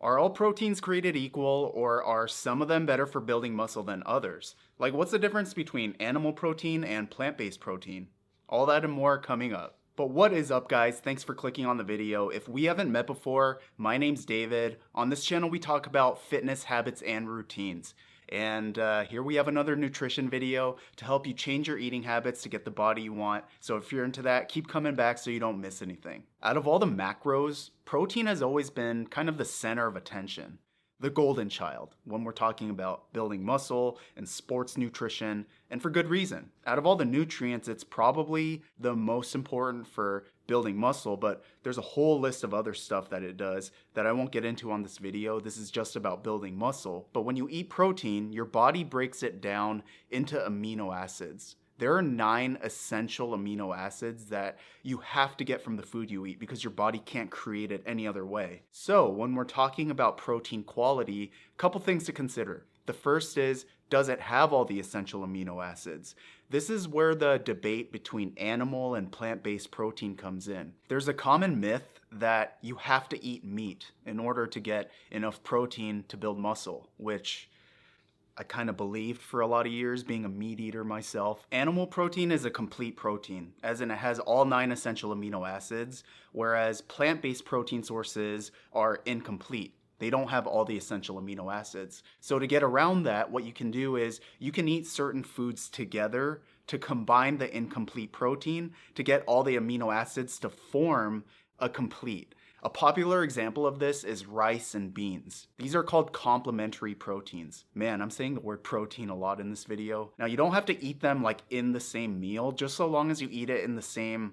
Are all proteins created equal, or are some of them better for building muscle than others? Like, what's the difference between animal protein and plant-based protein? All that and more coming up. But what is up, guys? Thanks for clicking on the video. If we haven't met before, my name's David. On this channel, we talk about fitness habits and routines. And here we have another nutrition video to help you change your eating habits to get the body you want. So if you're into that, keep coming back so you don't miss anything. Out of all the macros, protein has always been kind of the center of attention. The golden child when we're talking about building muscle and sports nutrition, and for good reason. Out of all the nutrients, it's probably the most important for building muscle, but there's a whole list of other stuff that it does that I won't get into on this video. This is just about building muscle. But when you eat protein, your body breaks it down into amino acids. There are 9 essential amino acids that you have to get from the food you eat because your body can't create it any other way. So when we're talking about protein quality, a couple things to consider. The first is, does it have all the essential amino acids? This is where the debate between animal and plant-based protein comes in. There's a common myth that you have to eat meat in order to get enough protein to build muscle, which I kind of believed for a lot of years, being a meat eater myself. Animal protein is a complete protein, as in it has all 9 essential amino acids, whereas plant-based protein sources are incomplete. They don't have all the essential amino acids. So to get around that, what you can do is you can eat certain foods together to combine the incomplete protein to get all the amino acids to form a complete. A popular example of this is rice and beans. These are called complementary proteins. Man, I'm saying the word protein a lot in this video. Now, you don't have to eat them like in the same meal, just so long as you eat it in the same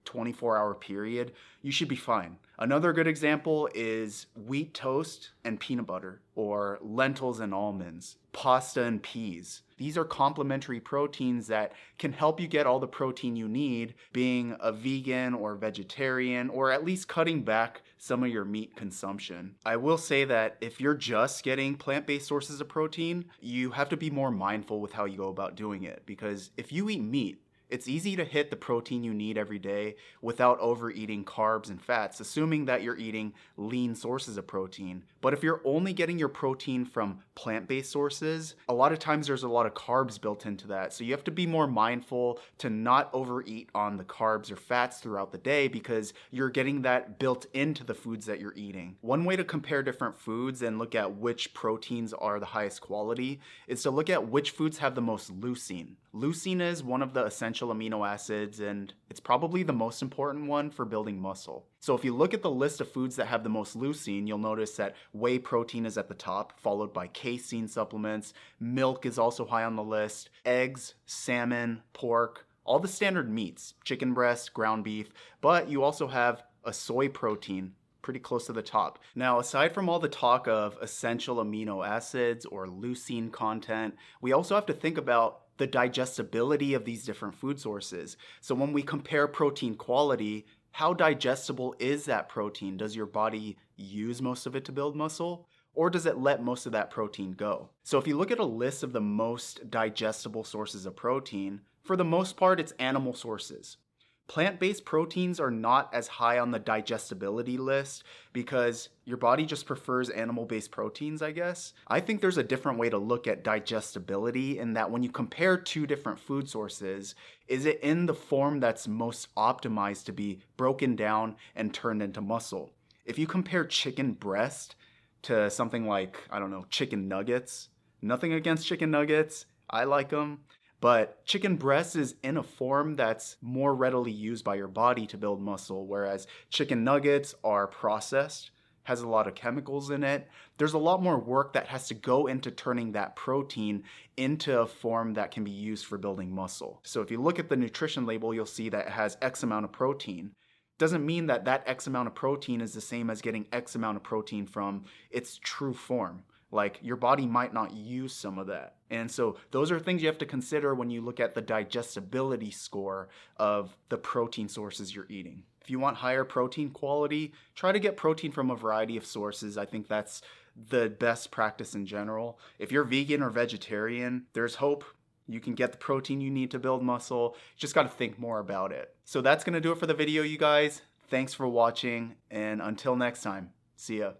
24-hour period, you should be fine. Another good example is wheat toast and peanut butter, or lentils and almonds, pasta and peas. These are complementary proteins that can help you get all the protein you need being a vegan or vegetarian, or at least cutting back some of your meat consumption. I will say that if you're just getting plant-based sources of protein, you have to be more mindful with how you go about doing it, because if you eat meat, it's easy to hit the protein you need every day without overeating carbs and fats, assuming that you're eating lean sources of protein. But if you're only getting your protein from plant-based sources, a lot of times there's a lot of carbs built into that. So you have to be more mindful to not overeat on the carbs or fats throughout the day because you're getting that built into the foods that you're eating. One way to compare different foods and look at which proteins are the highest quality is to look at which foods have the most leucine. Leucine is one of the essential amino acids, and it's probably the most important one for building muscle. So if you look at the list of foods that have the most leucine, you'll notice that whey protein is at the top, followed by casein supplements. Milk is also high on the list. Eggs, salmon, pork, all the standard meats, chicken breast, ground beef, but you also have a soy protein pretty close to the top. Now, aside from all the talk of essential amino acids or leucine content, we also have to think about the digestibility of these different food sources. So when we compare protein quality, how digestible is that protein? Does your body use most of it to build muscle? Or does it let most of that protein go? So if you look at a list of the most digestible sources of protein, for the most part, it's animal sources. Plant-based proteins are not as high on the digestibility list because your body just prefers animal-based proteins, I guess. I think there's a different way to look at digestibility in that when you compare 2 different food sources, is it in the form that's most optimized to be broken down and turned into muscle? If you compare chicken breast to something like, I don't know, chicken nuggets, nothing against chicken nuggets, I like them. But chicken breast is in a form that's more readily used by your body to build muscle, whereas chicken nuggets are processed, has a lot of chemicals in it. There's a lot more work that has to go into turning that protein into a form that can be used for building muscle. So if you look at the nutrition label, you'll see that it has X amount of protein. Doesn't mean that that X amount of protein is the same as getting X amount of protein from its true form. Like, your body might not use some of that. And so those are things you have to consider when you look at the digestibility score of the protein sources you're eating. If you want higher protein quality, try to get protein from a variety of sources. I think that's the best practice in general. If you're vegan or vegetarian, there's hope. You can get the protein you need to build muscle. You just got to think more about it. So that's going to do it for the video, you guys. Thanks for watching, and until next time, see ya.